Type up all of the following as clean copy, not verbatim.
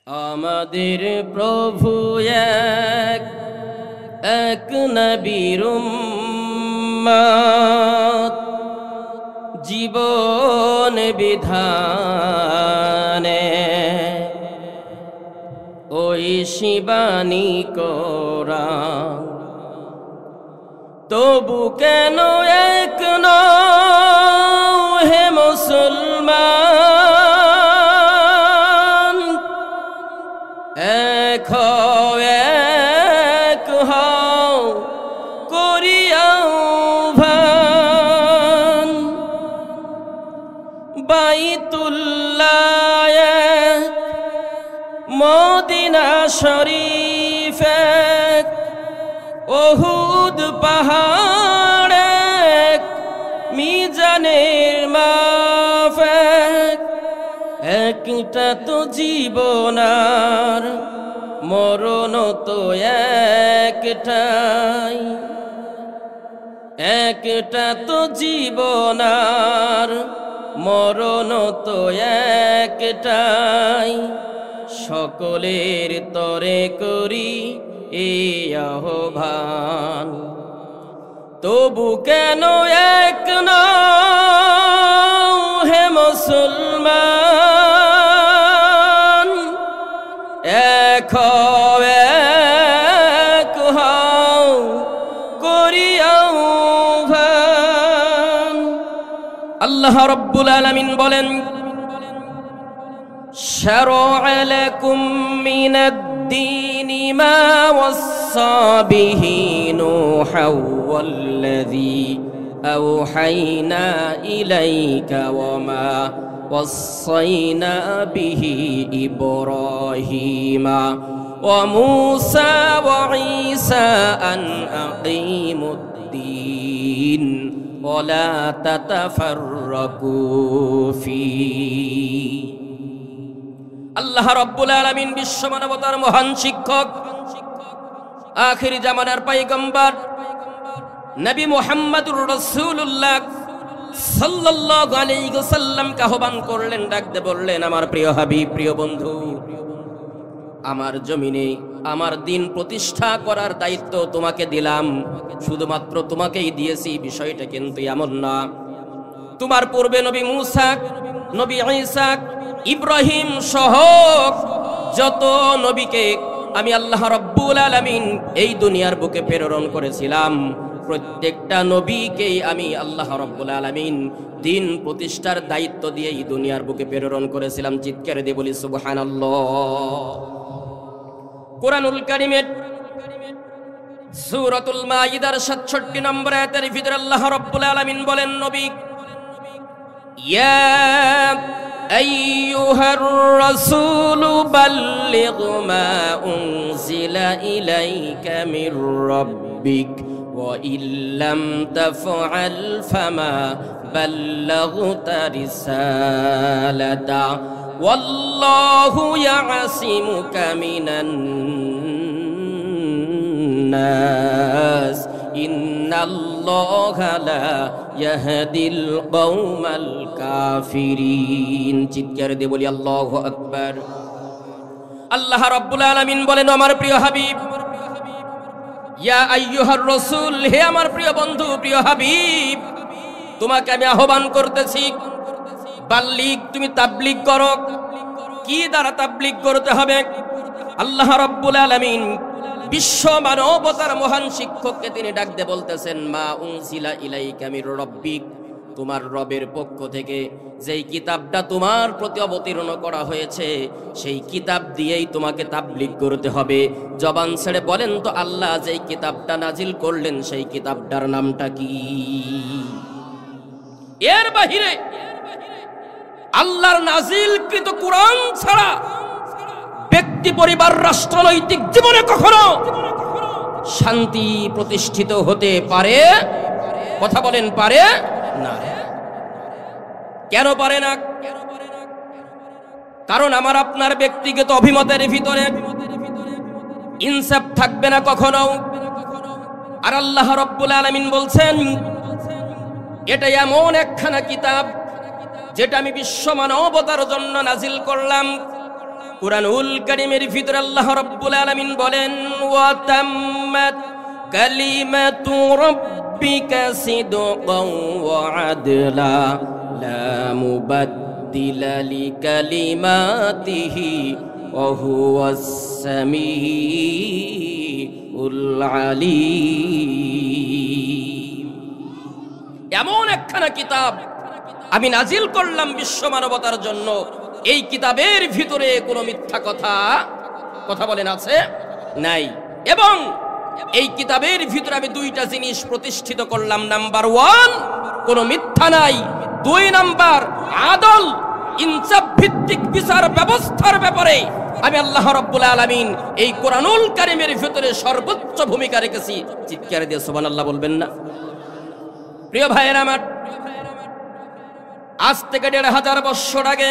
আমাদের প্রভু এক এক নবীর উম্মত, জীবন বিধানে ওই শিবানী কোরআন। তবু কেন এক নও হে মুসলমান, এক হও এক হও করিয়াও ভান। বাইতুল্লাহ এক, মদিনা শরীফ এক, উহুদ পাহাড় এক, মিজানের মাপ এক। একটা তো জীবনার মরণ তো একটাই, একটা তো জীবনার মরণ তো একটাই। সকলের তরে করি এই আহ্বান, তবু কেন এক নও হে মুসলমান, এক হও এক হও করিয়াও ভান। আল্লাহ রাব্বুল আলামিন বলেন, শারআ লাকুম মিনাদ-দীনি মা ওয়াসসা বিহি নূহান ওয়াল্লাযী আওহাইনা ইলাইকা ওয়া মা ওয়াসাইনা বিহি ইব্রাহিমা ওয়া মূসা ওয়া ঈসা আন আকিমুদ-দীন ওয়া লা তাতাফাররাকু ফীহি। আল্লাহ রাব্বুল আলামিন বিশ্ব মানবতার মহান শিক্ষক, আখির জামানার পয়গম্বর নবী মুহাম্মদুর রাসূলুল্লাহ সাল্লাল্লাহু আলাইহি ওয়াসাল্লামকে আহ্বান করলেন, ডাকতে বললেন, আমার প্রিয় হাবিব, প্রিয় বন্ধু, আমার জমিনে আমার দিন প্রতিষ্ঠা করার দায়িত্ব তোমাকে দিলাম। শুধুমাত্র তোমাকেই দিয়েছি বিষয়টা কিন্তু এমন না। তোমার পূর্বে নবী মূসা, নবী ঈসা, ইব্রাহিম সহ যত নবীকে আমি আল্লাহ রাব্বুল আলামিন এই দুনিয়ার বুকে প্রেরণ করেছিলাম, প্রত্যেকটা নবীকেই আমি আল্লাহ রাব্বুল আলামিন দিন প্রতিষ্ঠার দায়িত্ব দিয়ে এই দুনিয়ার বুকে প্রেরণ করেছিলাম। চিৎকার দিয়ে বলি সুবহানাল্লাহ। কোরআনুল কারীমের সূরাতুল মাইদার ৬৭ নম্বর আয়াতের ভিতরে আল্লাহ রাব্বুল আলামিন বলেন, নবী, ইয়া আইয়ুহার রাসূলু বাল্লিগ মা উনজিলা ইলাইকা মির রাব্বিক ওয়া ইল্লাম তাফআল ফামা বাল্লাগতা রিসালাতা ওয়াল্লাহু ইয়াসিমুকা মিনান নাস ইন্নাল্লাহা লা ইয়াহদিল কওমাল কাফিরিন। চিৎকার দিয়ে বলি আল্লাহু আকবার। আল্লাহ রাব্বুল আলামিন বলেন, আমার প্রিয় হাবিব, ইয়া আইয়ুহার রাসূল, হে আমার প্রিয় বন্ধু, প্রিয় হাবিব, তোমাকে আমি আহ্বান করতেছি, বাল্লিগ, তুমি তাবলীগ করো। কি দ্বারা তাবলীগ করতে হবে? আল্লাহ রাব্বুল আলামিন বিশ্ব মানবতার মহান শিক্ষককে তিনি ডাকতে বলতেছেন, মা উনজিলা ইলাইকা মির রাব্বিক, তোমার রবের পক্ষ থেকে যেই কিতাবটা তোমার প্রতি অবতীর্ণ করা হয়েছে সেই কিতাব দিয়েই তোমাকে তাবলীগ করতে হবে। জবান ছেড়ে বলেন তো, আল্লাহ যেই কিতাবটা নাজিল করলেন সেই কিতাবটার নামটা কি? এর বাহিরে আল্লাহর নাজিলকৃত কোরআন ছাড়া ব্যক্তি, পরিবার, রাষ্ট্রনৈতিক জীবনে কখনো শান্তি প্রতিষ্ঠিত হতে পারে? কথা বলেন, পারে না। কেন পারে না? কারণ আমার আপনার ব্যক্তিগত অভিমতের ভিতরে ইনসাফ থাকবে না কখনো। আর আল্লাহ রাব্বুল আলামিন বলছেন, এটা এমন একখানা কিতাব যেটা আমি বিশ্ব মানবতার জন্য নাজিল করলাম। কুরআনুল কারীমের ভিতরে আল্লাহ রাব্বুল আলামিন বলেন ওয়া তাম্মাত কালিমাতু রাব্বিকা সিদকান ওয়া আদলা লা মুবাদ্দিলা লিকালিমাতিহি ওয়া হুয়াস সামিউল আলীম। এমন একখানা কিতাব আমি নাজিল করলাম বিশ্ব মানবতার জন্য, এই কিতাবের ভিতরে কোনো মিথ্যা কথা বলেন আছে নাই। এবং এই কিতাবের ভিতরে আমি দুইটা জিনিস প্রতিষ্ঠিত করলাম। নাম্বার 1, কোনো মিথ্যা নাই। 2 নাম্বার, আদল ইনসাফ ভিত্তিক বিচার ব্যবস্থার ব্যাপারে আমি আল্লাহ রাব্বুল আলামিন এই কোরআনুল কারীমের ভিতরে সর্বোচ্চ ভূমিকা রেখেছি। চিৎকার দিয়ে সুবহানাল্লাহ বলবেন না? প্রিয় ভাইয়েরা আমার, আজ থেকে 1500 বছর আগে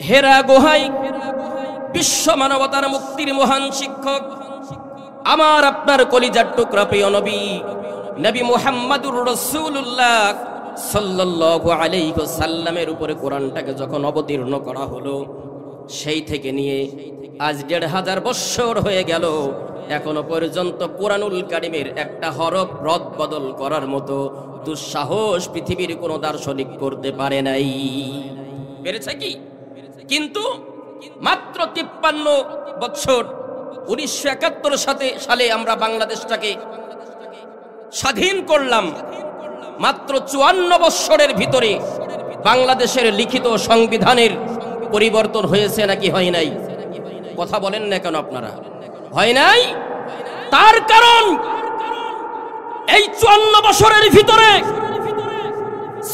হেরা গুহায় বিশ্ব মানবতার মুক্তির মহান শিক্ষক, আমার আপনার কলিজার টুকরা প্রিয় নবী নবী মুহাম্মদুর রাসূলুল্লাহ সাল্লাল্লাহু আলাইহি ওয়াসাল্লামের উপরে কোরআনটাকে যখন অবতীর্ণ করা হলো, সেই থেকে নিয়ে আজ 1500 বছর হয়ে গেল, এখনো পর্যন্ত কোরআনুল কারীমের একটা হরফ রদ বদল করার মতো দুঃসাহস পৃথিবীর কোনো দার্শনিক করতে পারে নাই। পেরেছে কি? কিন্তু মাত্র 53 বছর 1971 সালে আমরা বাংলাদেশটাকে স্বাধীন করলাম। মাত্র 54 বছরের ভিতরে বাংলাদেশের লিখিত সংবিধানের পরিবর্তন হয়েছে নাকি হয় নাই? কথা বলেন না কেন আপনারা? হয় নাই। তার কারণ এই 54 বছরের ভিতরে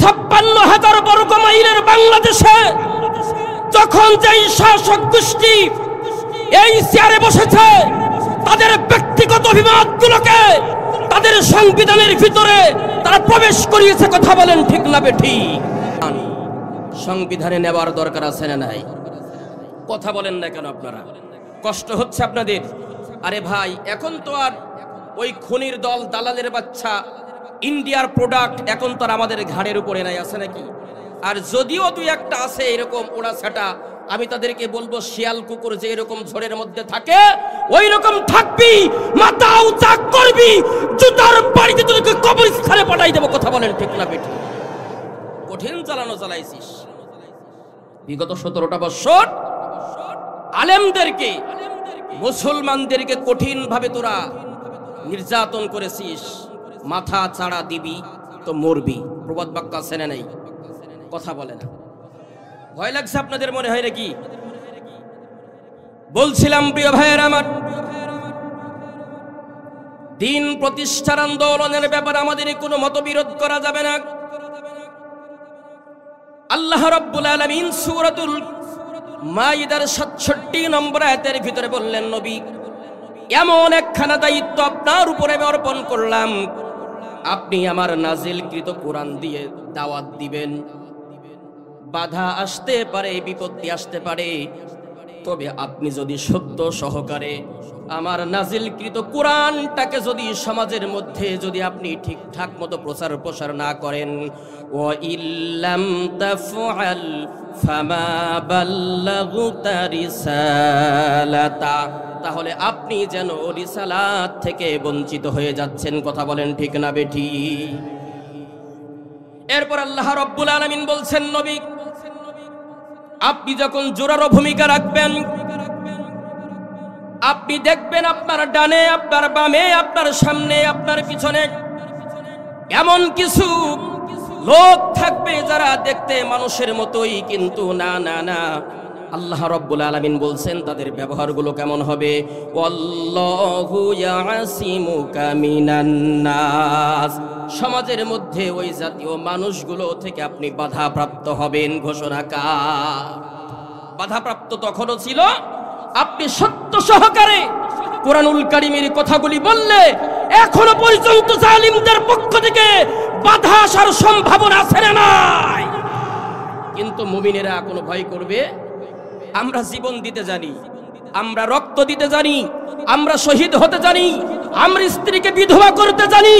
56,000 বর্গ মাইলের বাংলাদেশে যখন যেই শাসক গোষ্ঠী এই চেয়ারে বসেছে, তাদের ব্যক্তিগত অভিমতগুলোকে তাদের সংবিধানের ভিতরে তারা প্রবেশ করিয়েছে। কথা বলেন ঠিক না বেঠিক? সংবিধানে নেওয়ার দরকার আছে না নাই? কথা বলেন না কেন আপনারা? কষ্ট হচ্ছে আপনাদের? আরে ভাই, এখন তো আর ওই খনির দল, দালালের বাচ্চা, ইন্ডিয়ার প্রোডাক্ট এখন তো আর আমাদের ঘাড়ের উপরে নাই, আছে নাকি? আর যদিও 2-1টা আছে এরকম ওড়া ছাটা, আমি তাদেরকে বলবো শিয়াল কুকুর যে এরকম ঝড়ের মধ্যে থাকে ওই রকম থাকবি, মাথা উঁচা করবি, জুতার বাড়িতে তোকে কবরস্থানে পাঠাই দেবো। কথা বলেন ঠিক না বেটি? কঠিন চালানো চালাইছিস বিগত 17টা বছর। আলেমদেরকে, মুসলমানদেরকে কঠিন ভাবে তোরা নির্যাতন করেছিস। মাথা চাড়া দিবি তো মরবি, প্রবাদ বাক্য আছে না নাই? কথা বলে না। ভয় লাগছে আপনাদের মনে হয় নাকি? বলছিলাম প্রিয় ভাইয়ের আমার, দিন প্রতিষ্ঠার আন্দোলনের ব্যাপারে আমাদের কোনো মতবিরোধ করা যাবে না। আল্লাহ রাব্বুল আলামিন সূরাতুল মাইদার 67 নম্বর আয়াতের ভিতরে বললেন, নবী, এমন একখানা দায়িত্ব আপনার উপরে আমি অর্পণ করলাম, আপনি আমার নাজিলকৃত কোরআন দিয়ে দাওয়াত দিবেন। বাধা আসতে পারে, বিপত্তি আসতে পারে, তবে আপনি যদি সত্য সহকারে আমার নাজিলকৃত কোরআনটাকে যদি সমাজের মধ্যে যদি আপনি ঠিকঠাক মতো প্রচার প্রসার না করেন, ওয়া ইল্লাম তাফআল ফামা বাল্লাগতা রিসালাতা, তাহলে আপনি যেন রিসালাত থেকে বঞ্চিত হয়ে যাচ্ছেন। কথা বলেন ঠিক না বেঠি? এরপর আল্লাহ রাব্বুল আলামিন বলছেন, নবী, আপনি যখন জোরালো ভূমিকা রাখবেন, আপনি দেখবেন আপনার ডানে, আপনার বামে, আপনার সামনে, আপনার পিছনে এমন কিছু লোক থাকবে যারা দেখতে মানুষের মতোই, কিন্তু না না না, আল্লাহ রাব্বুল আলামিন বলছেন তাদের ব্যবহারগুলো কেমন হবে? ওয়াল্লাহু ইয়াসিমুকা মিনান নাস, সমাজের মধ্যে ওই জাতীয় মানুষগুলো থেকে আপনি বাধাপ্রাপ্ত হবেন। ঘোষণা কার? বাধাপ্রাপ্ত তখনও ছিল আপনি সত্য সহকারে কোরআনুল কারীমের কথাগুলি বললে এখনো পর্যন্ত জালিমদের পক্ষ থেকে বাধা আসার সম্ভাবনা আছে না নাই? কিন্তু মুমিনেরা কোনো ভয় করবে? আমরা জীবন দিতে জানি, আমরা রক্ত দিতে জানি, আমরা শহীদ হতে জানি, আমরা স্ত্রীকে বিধবা করতে জানি,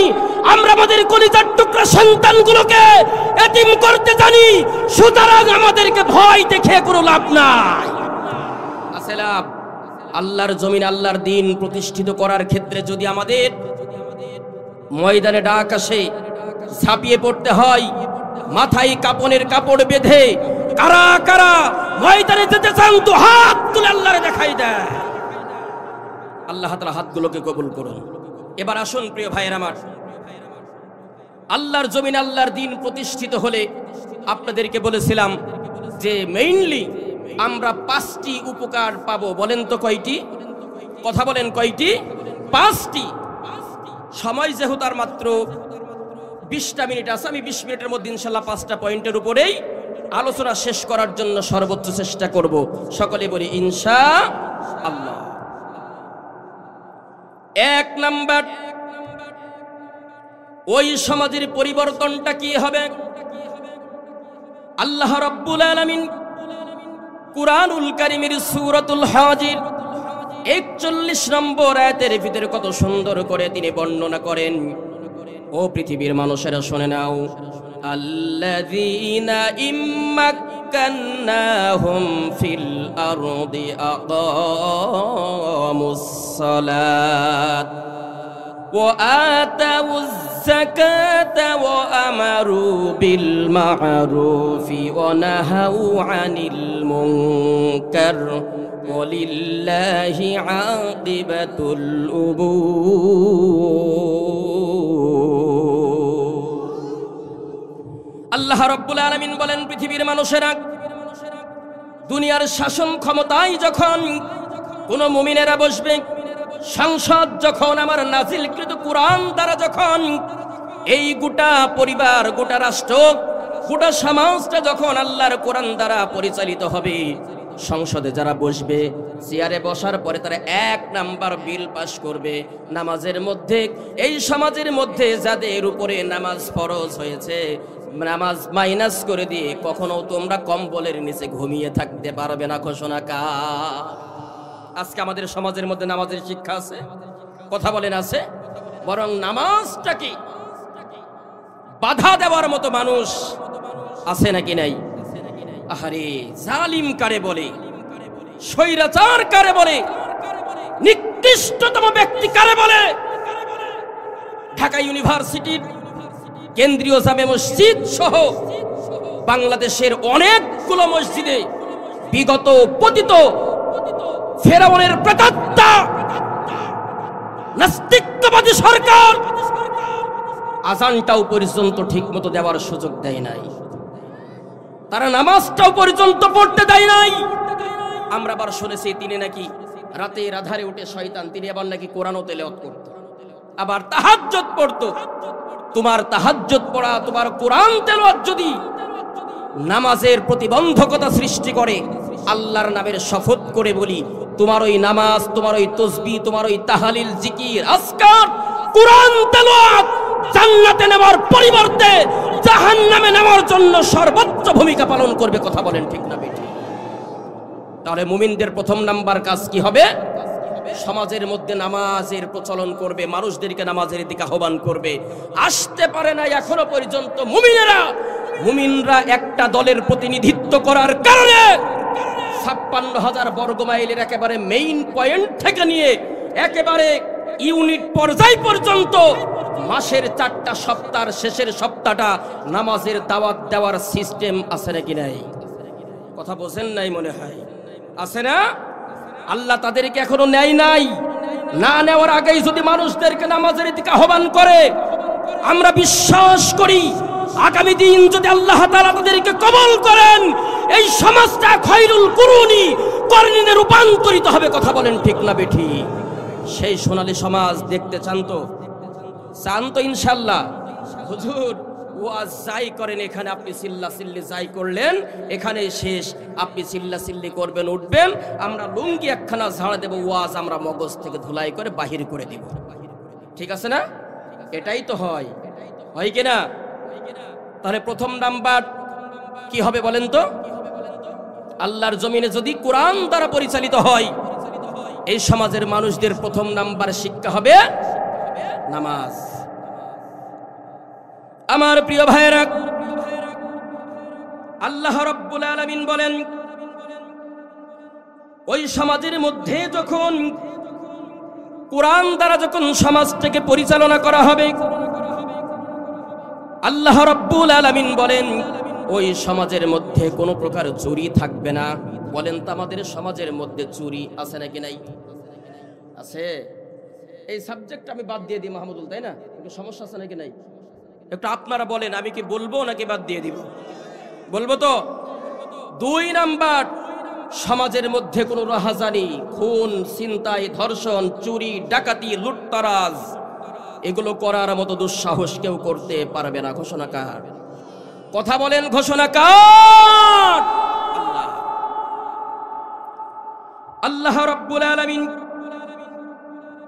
আমরা আমাদের কলিজার টুকরা সন্তানগুলোকে এতিম করতে জানি, সুতরাং আমাদেরকে ভয় দেখে কোনো লাভ নাই। আছে লাভ? আল্লাহর জমিন, আল্লাহর দিন প্রতিষ্ঠিত করার ক্ষেত্রে যদি আমাদের ময়দানে ডাক আসে, ঝাঁপিয়ে পড়তে হয়, মাথায় কাপনের কাপড় বেঁধে কারা কারা ময়দানে যেতে চান তো হাত তুলে আল্লাহরে দেখাই দেয়। আল্লাহ তাআলা হাতগুলোকে কবুল করুন। এবার আসুন প্রিয় ভাইয়ের আমার, আল্লাহর জমিন, আল্লাহর দিন প্রতিষ্ঠিত হলে আপনাদেরকে বলেছিলাম যে মেইনলি আমরা 5টি উপকার পাবো। বলেন তো কয়টি? কথা বলেন কয়টি? 5টি। সময় যেহেতু তার মাত্র 20টা মিনিট আছে, আমি 20 মিনিটের মধ্যে ইনশাআল্লাহ 5টা পয়েন্টের উপরেই আলোচনা শেষ করার জন্য সর্বোচ্চ চেষ্টা করব। সকলে বলি ইনশাআল্লাহ। 1 নাম্বার, ওই সমাজের পরিবর্তনটা কি হবে? আল্লাহ রাব্বুল আলামিন কুরআনুল কারীমের সূরাতুল হাজির 41 নম্বর আয়াতের ভিতরে কত সুন্দর করে তিনি বর্ণনা করেন। ও পৃথিবীর মানুষেরা শুনে নাও, আল্লাযীনা ইম্মাক্কান্নাহুম ফিল আরদি আকামুস সালাত ওয়া আতাউয যাকাতা ওয়া আমারু বিল মা'রুফি ওয়া নাহাউ আনিল মুনকার ওয়ালিল্লাহি আকিবাতুল উমুর। আল্লাহ রাব্বুল আলামিন বলেন, পৃথিবীর মানুষেরা, দুনিয়ার শাসন ক্ষমতায় যখন কোন মুমিনেরা বসবে, সংসদ যখন আমার নাজিলকৃত কুরআন দ্বারা যখন এই গোটা পরিবার, গোটা রাষ্ট্র, গোটা সমাজটা যখন আল্লাহর কোরআন দ্বারা পরিচালিত হবে, সংসদে যারা বসবে, চেয়ারে বসার পরে তারা 1 নাম্বার বিল পাস করবে নামাজের মধ্যে। এই সমাজের মধ্যে যাদের উপরে নামাজ ফরজ হয়েছে, নামাজ মাইনাস করে দিয়ে কখনো তোমরা কম্বলের নিচে ঘুমিয়ে থাকতে পারবে না। ঘোষণা কার? আজকে আমাদের সমাজের মধ্যে নামাজের শিক্ষা আছে? কথা বলেন আছে? বরং নামাজটাকে বাধা দেওয়ার মতো মানুষ আছে নাকি নাই? আহারে, জালিম কারে বলে, স্বৈরাচার কারে বলে, নিকৃষ্টতম ব্যক্তি কারে বলে? ঢাকা ইউনিভার্সিটির কেন্দ্রীয় জামে মসজিদ সহ বাংলাদেশের অনেকগুলো মসজিদে বিগত পতিত ফেরাউনের প্রেতাত্মা নাস্তিকতাবাদী সরকার আজানটাও পর্যন্ত ঠিক মতো দেওয়ার সুযোগ দেয় নাই, তারা নামাজটাও পর্যন্ত পড়তে দেয় নাই। আমরা আবার শুনেছি তিনি নাকি রাতের আধারে উঠে শয়তান, তিনি আবার নাকি কোরআনও তেলাওয়াত করত, আবার তাহাজ্জুদ পড়তো। তোমার তাহাজ্জুদ পড়া, তোমার কোরআন তেলাওয়াত যদি নামাজের প্রতিবন্ধকতা সৃষ্টি করে, আল্লাহর নামের শপথ করে বলি, তোমার ওই নামাজ, তোমার ওই তাসবিহ, তোমার ওই তাহলিল, জিকির, আজকার, কোরআন তেলাওয়াত জান্নাতে নেওয়ার পরিবর্তে জাহান্নামে নেওয়ার জন্য সর্বোচ্চ ভূমিকা পালন করবে। কথা বলেন ঠিক না বেঠিক? তাহলে মুমিনদের প্রথম নাম্বার কাজ কি হবে? সমাজের মধ্যে নামাজের প্রচলন করবে, মানুষদেরকে নামাজের দিকে আহ্বান করবে। আসতে পারে না এখনো পর্যন্ত মুমিনরা একটা দলের প্রতিনিধিত্ব করার কারণে 56,000 বর্গ মাইলের একেবারে মেইন পয়েন্ট থেকে নিয়ে একেবারে ইউনিট পর্যায় পর্যন্ত মাসের 4টা সপ্তাহের শেষের সপ্তাহটা নামাজের দাওয়াত দেওয়ার সিস্টেম আছে নাকি নাই? কথা বোঝেন নাই মনে হয়, আছে না? আল্লাহ তাদেরকে এখনো নেয় নাই। না নেওয়ার আগেই যদি মানুষদেরকে নামাজের দিকে আহ্বান করে, আমরা বিশ্বাস করি আগামী দিন যদি আল্লাহ তাআলা তাদেরকে কবুল করেন, এই সমাজটা খৈরুল কুরুনি করণে রূপান্তরিত হবে। কথা বলেন ঠিক না বেঠিক? সেই সোনালী সমাজ দেখতে চান তো? চান তো ইনশাআল্লাহ? হুজুর ওয়াজ যাই করেন, এখানে আপনি চিল্লাচিল্লি যাই করলেন, এখানে শেষ। আপনি চিল্লাচিল্লি করবেন, উঠবেন, আমরা লুঙ্গি একখানা ঝাড়া দেব, ওয়াজ আমরা মগজ থেকে ধুলাই করে বাহির করে দিব। ঠিক আছে না? এটাই তো হয় কিনা? তাহলে প্রথম নাম্বার কি হবে বলেন তো? আল্লাহর জমিনে যদি কোরআন দ্বারা পরিচালিত হয়, এই সমাজের মানুষদের প্রথম নাম্বার শিক্ষা হবে নামাজ। আমার প্রিয় ভাইয়েরা, আল্লাহ রাব্বুল আলামিন বলেন, ওই সমাজের মধ্যে যখন কোরআন দ্বারা যখন সমাজটাকে পরিচালনা করা হবে, আল্লাহ রাব্বুল আলামিন বলেন ওই সমাজের মধ্যে কোনো প্রকার চুরি থাকবে না। বলেন তো আমাদের সমাজের মধ্যে চুরি আছে নাকি নাই? আছে। এই সাবজেক্ট আমি বাদ দিয়ে দিই মাহমুদুল, তাই না? একটু সমস্যা আছে নাকি নাই? একটু আপনারা বলেন, আমি কি বলবো নাকি বাদ দিয়ে দিব? বলবো তো। 2 নাম্বার, সমাজের মধ্যে কোনো রাহাজানি, খুন, ছিনতাই, ধর্ষণ, চুরি, ডাকাতি, লুটতরাজ এগুলো করার মতো দুঃসাহস কেউ করতে পারবে না। ঘোষণাকার কথা বলেন, ঘোষণাকার আল্লাহ। আল্লাহ রাব্বুল আলামিন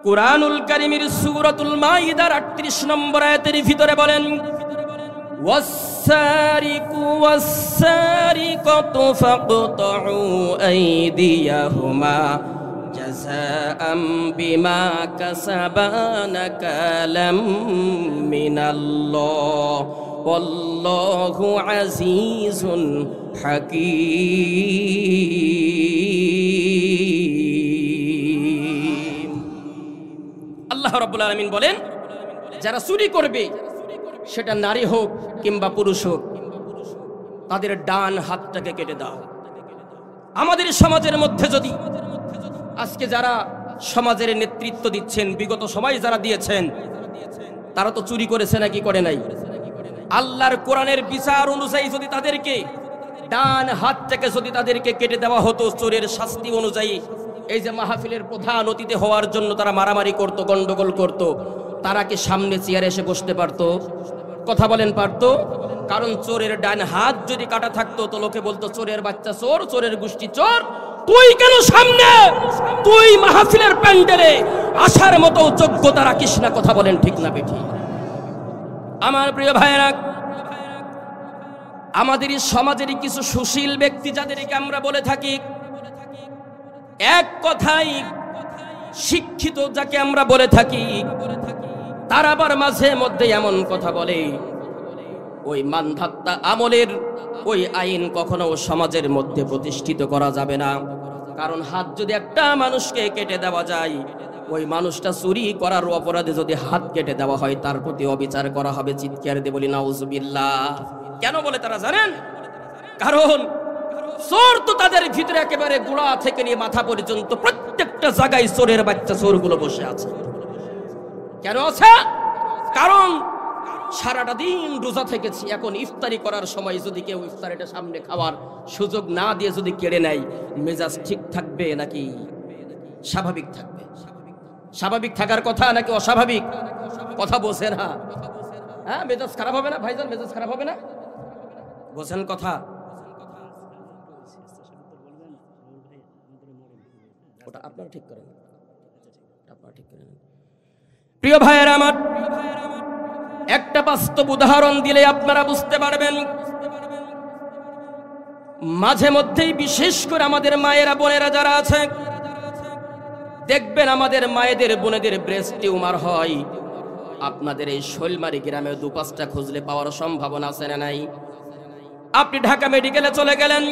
কুরআনুল কারীমের সূরাতুল মাইদার 38 নম্বর আয়াতের ভিতরে বলেন, ওয়াস-সারিকু ওয়াস-সারিকাতু ফাকতাউ আইদিয়াহুমা জাযাআম বিমা কাসাবা নাকালাম মিনাল্লাহ ওয়াল্লাহু আজিজুন হাকীম। আল্লাহ রাব্বুল আলামিন বলেন, যারা চুরি করবে, সেটা নারী হোক কিংবা পুরুষ হোক, তাদের ডান হাতটাকে কেটে দাও। আমাদের সমাজের মধ্যে যদি আজকে যারা সমাজের নেতৃত্ব দিচ্ছেন, বিগত সময় যারা দিয়েছেন, তারা তো চুরি করেছে নাকি করে নাই? আল্লাহর কোরআনের বিচার অনুযায়ী যদি তাদেরকে ডান হাত থেকে যদি তাদেরকে কেটে দেওয়া হতো চোরের শাস্তি অনুযায়ী, এই যে মাহফিলের প্রধান অতিথি হওয়ার জন্য তারা মারামারি করত, গন্ডগোল করত, তারা কি সামনে চেয়ারে এসে বসতে পারত? কথা বলেন, পারত? কারণ চোরের ডান হাত যদি কাটা থাকতো তো লোকে বলতো চোরের বাচ্চা চোর, চোরের গোষ্ঠী চোর, তুই কেন সামনে, তুই মাহফিলের প্যান্ডেলে আসার মতো যোগ্যতা রাখিস না। কথা বলেন ঠিক না বেঠি? আমার প্রিয় ভাইরা, আমাদের সমাজের কিছু সুশীল ব্যক্তি যাদেরকে আমরা বলে থাকি, এক কথাই শিক্ষিত যাকে আমরা বলে থাকি, তারা আবার মাঝে মধ্যে এমন কথা বলে, ওই মানধাত্তা আমলের ওই আইন কখনো সমাজের মধ্যে প্রতিষ্ঠিত করা যাবে না। কারণ হাত যদি একটা মানুষকে কেটে দেওয়া যায়, ওই মানুষটা চুরি করার অপরাধে যদি হাত কেটে দেওয়া হয়, তার প্রতি অবিচার করা হবে। চিৎকার দিয়ে বলি নাউজুবিল্লাহ। কেন বলে তারা জানেন? কারণ চোর তো তাদের ভিতরে একেবারে গোড়া থেকে নিয়ে মাথা পর্যন্ত প্রত্যেকটা জায়গায় চোরের বাচ্চা চোরগুলো বসে আছে। কেন আছে? কারণ সারাটা দিন রোজা থেকেছি, এখন ইফতারি করার সময় যদি কেউ ইফতারিটা সামনে খাওয়ার সুযোগ না দিয়ে যদি কেড়ে নেয়, মেজাজ ঠিক থাকবে নাকি স্বাভাবিক থাকবে? স্বাভাবিক থাকার কথা নাকি অস্বাভাবিক? কথা বোঝে না। হ্যাঁ, মেজাজ খারাপ হবে না ভাইজান? মেজাজ খারাপ হবে না? বোঝেন কথা? ওটা আপনারা ঠিক করেন, আপনারা ঠিক করেন। প্রিয় ভাইয়েরা আমার, একটা বাস্তব উদাহরণ দিলে আপনারা বুঝতে পারবেন। মাঝে মধ্যেই বিশেষ করে আমাদের মায়েরা বোনেরা যারা আছে, দেখবেন আমাদের মায়েদের বোনেদের ব্রেস্ট টিউমার হয়। আপনাদের এই শৈলমারি গ্রামে 2-5টা খুঁজলে পাওয়ার সম্ভাবনা আছে না নাই? আপনি ঢাকা মেডিকেলে চলে গেলেন,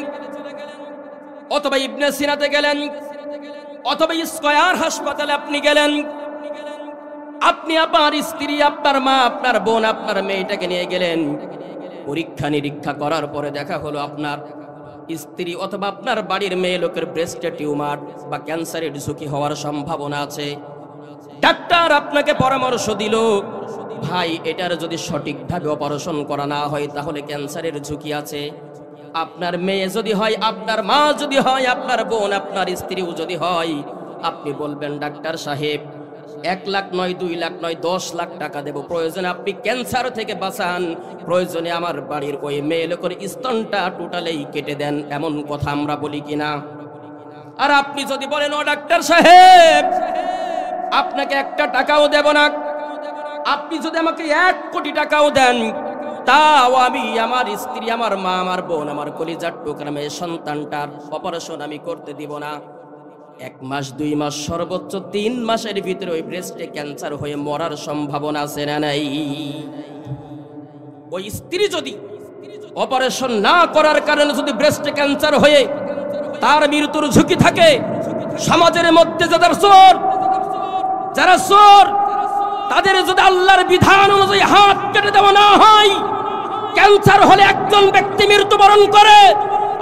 অথবা ইবনে সিনাতে গেলেন, অথবা স্কয়ার হাসপাতালে আপনি গেলেন, আপনি আপনার স্ত্রী, আপনার মা, আপনার বোন, আপনার মেয়েটাকে নিয়ে গেলেন। পরীক্ষা নিরীক্ষা করার পরে দেখা হলো আপনার স্ত্রী অথবা আপনার বাড়ির মেয়ে লোকের ব্রেস্টে টিউমার বা ক্যান্সারের ঝুঁকি হওয়ার সম্ভাবনা আছে। ডাক্তার আপনাকে পরামর্শ দিল, ভাই এটার যদি সঠিকভাবে অপারেশন করা না হয় তাহলে ক্যান্সারের ঝুঁকি আছে। আপনার মেয়ে যদি হয়, আপনার মা যদি হয়, আপনার বোন, আপনার স্ত্রীও যদি হয়, আপনি বলবেন ডাক্তার সাহেব 1 লাখ নয়, 2 লাখ নয়, 10 লাখ টাকা দেব, প্রয়োজনে আপনি ক্যান্সার থেকে বাঁচান, প্রয়োজনে আমার বাড়ির ওই মেয়ে লোকের স্তনটা টোটালেই কেটে দেন। এমন কথা আমরা বলি কিনা? আর আপনি যদি বলেন ও ডাক্তার সাহেব আপনাকে 1টা টাকাও দেব না, আপনি যদি আমাকে 1 কোটি টাকাও দেন, তাও আমি আমার স্ত্রী, আমার মা, আমার বোন, আমার কলিজার টুকরা মেয়ে সন্তানটার অপারেশন আমি করতে দিব না। 1 মাস 2 মাস সর্বোচ্চ 3 মাসের ভিতরে ওই ব্রেস্টে ক্যান্সার হয়ে মরার সম্ভাবনা আছে না নাই? ওই স্ত্রী যদি অপারেশন না করার কারণে যদি ব্রেস্ট ক্যান্সার হয়ে তার মৃত্যুর ঝুঁকি থাকে, সমাজের মধ্যে যারা চোর তাদের যদি আল্লাহর বিধান অনুযায়ী হাত কেটে দেওয়া না হয়, ক্যান্সার হলে একজন ব্যক্তি মৃত্যুবরণ করে,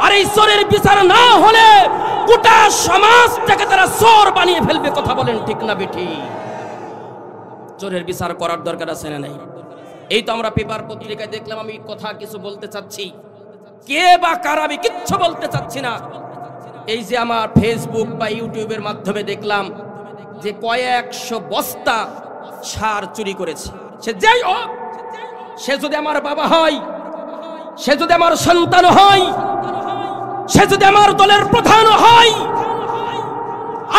আর এই চোরের বিচার না হলে গোটা সমাজটাকে তারা চোর বানিয়ে ফেলবে। কথা বলেন ঠিক না বেঠি? চোরের বিচার করার দরকার আছে না নাই? এই তো আমরা পেপার পত্রিকায় দেখলাম, আমি কথা কিছু বলতে চাচ্ছি, কে বা কারা, আমি কিচ্ছু বলতে চাচ্ছি না। এই যে আমার ফেসবুক বা ইউটিউবের মাধ্যমে দেখলাম যে কয়েকশো বস্তা সার চুরি করেছে। সে যাই হোক, সে যদি আমার বাবা হয়, সে যদি আমার সন্তান হয়, সে যদি আমার দলের প্রধান হয়,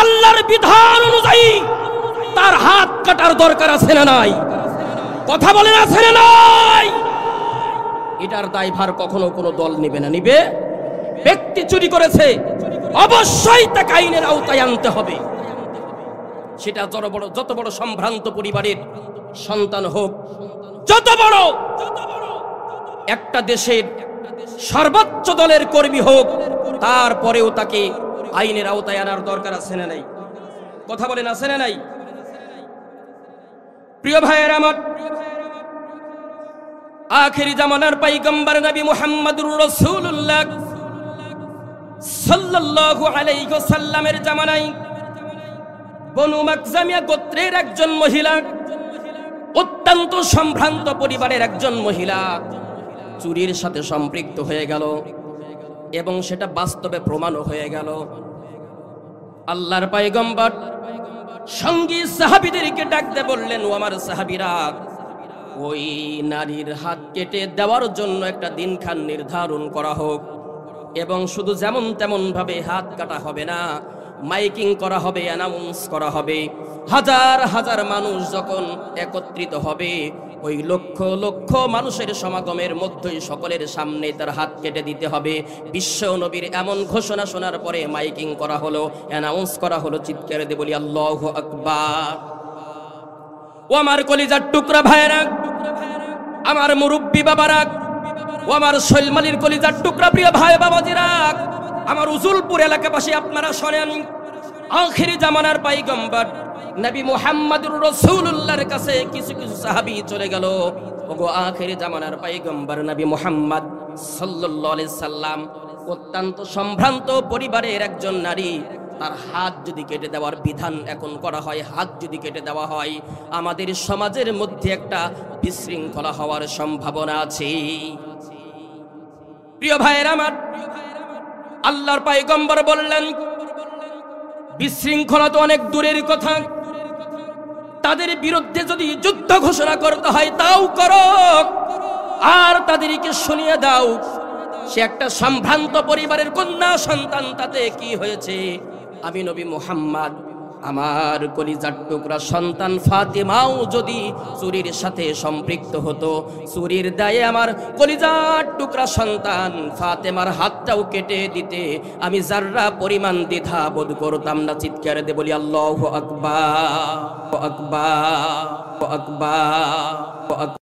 আল্লাহর বিধান অনুযায়ী তার হাত কাটার দরকার আছে না নাই? কথা বলেন আছে না নাই? এটার দায়ভার কখনো কোনো দল নেবে না। নিবে? ব্যক্তি চুরি করেছে, অবশ্যই তাকে আইনের আওতায় আনতে হবে। সেটা যত বড় সম্ভ্রান্ত পরিবারের সন্তান হোক, যত বড় একটা দেশের সর্বোচ্চ দলের কর্মী হোক, তারপরেও তাকে আইনের আওতায় আনার দরকার আছে না নাই? কথা বলেন আছে না নাই? প্রিয় ভাইয়ের আমার, আখেরি জামানার পয়গম্বর নবী মুহাম্মদুর রাসূলুল্লাহ সাল্লাল্লাহু আলাইহি ওয়াসাল্লামের জামানায় বনু মাখজামিয়া গোত্রের একজন মহিলা, অত্যন্ত সম্ভ্রান্ত পরিবারের একজন মহিলা চুরির সাথে সম্পৃক্ত হয়ে গেল, এবং সেটা বাস্তবে প্রমাণও হয়ে গেল। আল্লাহর পয়গম্বর সঙ্গী সাহাবীদেরকে ডাকতে বললেন, ও আমার সাহাবীরা, ওই নারীর হাত কেটে দেওয়ার জন্য একটা দিনক্ষণ নির্ধারণ করা হোক, এবং শুধু যেমন তেমন ভাবে হাত কাটা হবে না, মাইকিং করা হবে, অ্যানাউন্স করা হবে। হাজার হাজার মানুষ যখন একত্রিত হবে, ওই লক্ষ লক্ষ মানুষের সমাগমের মধ্যেই সকলের সামনে তার হাত কেটে দিতে হবে। বিশ্ব নবীর এমন ঘোষণা শোনার পরে মাইকিং করা হলো, অ্যানাউন্স করা হলো, চিৎকার দিয়ে বলি আল্লাহু আকবার। ও আমার কলিজার টুকরা ভাইরা, আমার মুরব্বী বাবারা, ও আমার শৈলমালির কলিজার টুকরা প্রিয় ভাই বাবাজিরা, আমার উজুলপুর এলাকাবাসী, আপনারা শোনেন, আখিরি জামানার পয়গম্বর নবী মুহাম্মদুর রাসূলুল্লাহর কাছে কিছু কিছু সাহাবী চলে গেল। ওগো আখিরি জামানার পয়গম্বর নবী মুহাম্মদ সাল্লাল্লাহু আলাইহি সাল্লাম অত্যন্ত সম্ভ্রান্ত পরিবারের একজন নারী, তার হাত যদি কেটে দেওয়ার বিধান এখন করা হয়, হাত যদি কেটে দেওয়া হয়, আমাদের সমাজের মধ্যে একটা বিশৃঙ্খলা হওয়ার সম্ভাবনা আছে। প্রিয় ভাইয়েরা আমার, আল্লাহর পয়গম্বর বললেন, বিশৃঙ্খলা তো অনেক দূরের কথা, তাদের বিরুদ্ধে যদি যুদ্ধ ঘোষণা করতে হয় তাও করো, আর তাদেরকে শুনিয়ে দাও সে একটা সম্ভ্রান্ত পরিবারের কন্যা সন্তান, তাতে কি হয়েছে? আমি নবী মুহাম্মদ, আমার কলিজার টুকরা সন্তান ফাতেমাও যদি চুরির সাথে সম্পৃক্ত হতো, চুরির দায়ে আমার কলিজার টুকরা সন্তান ফাতেমার হাতটাও কেটে দিতে আমি যাররা পরিমাণ দ্বিধা বোধ করতাম না। চিৎকার দিয়ে বলি আল্লাহু আকবার, আকবার, আকবার।